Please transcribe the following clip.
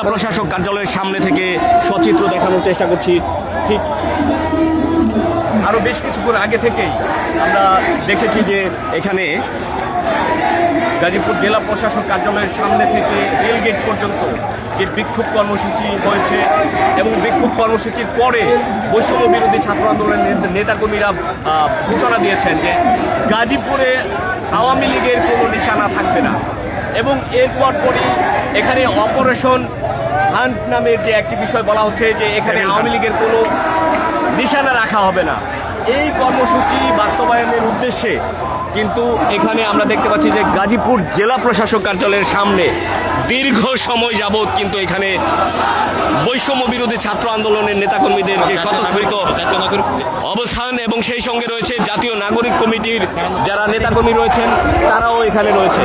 প্রশাসক কার্যালয়ের সামনে থেকে সচিত্র দেখানোর চেষ্টা করছি। ঠিক আরও বেশ কিছুক্ষণ আগে থেকেই আমরা দেখেছি যে এখানে গাজীপুর জেলা প্রশাসক কার্যালয়ের সামনে থেকে রেলগেট পর্যন্ত যে বিক্ষোভ কর্মসূচি হয়েছে এবং বিক্ষোভ কর্মসূচির পরে বৈষম্য বিরোধী ছাত্র আন্দোলনের নেতাকর্মীরা ঘোষণা দিয়েছেন যে গাজীপুরে আওয়ামী লীগের কোনো নিশানা থাকবে না এবং এরপর পরই এখানে অপারেশন হান্ট নামের যে একটি বিষয় বলা হচ্ছে যে এখানে আওয়ামী লীগের কোনো নিশানা রাখা হবে না। এই কর্মসূচি বাস্তবায়নের উদ্দেশ্যে কিন্তু এখানে আমরা দেখতে পাচ্ছি যে গাজীপুর জেলা প্রশাসক কার্যালয়ের সামনে দীর্ঘ সময় যাবৎ কিন্তু এখানে বৈষম্য বিরোধী ছাত্র আন্দোলনের নেতাকর্মীদের যে স্বতঃস্ফূর্ত অবস্থান এবং সেই সঙ্গে রয়েছে জাতীয় নাগরিক কমিটির যারা নেতাকর্মী রয়েছেন তারাও এখানে রয়েছে।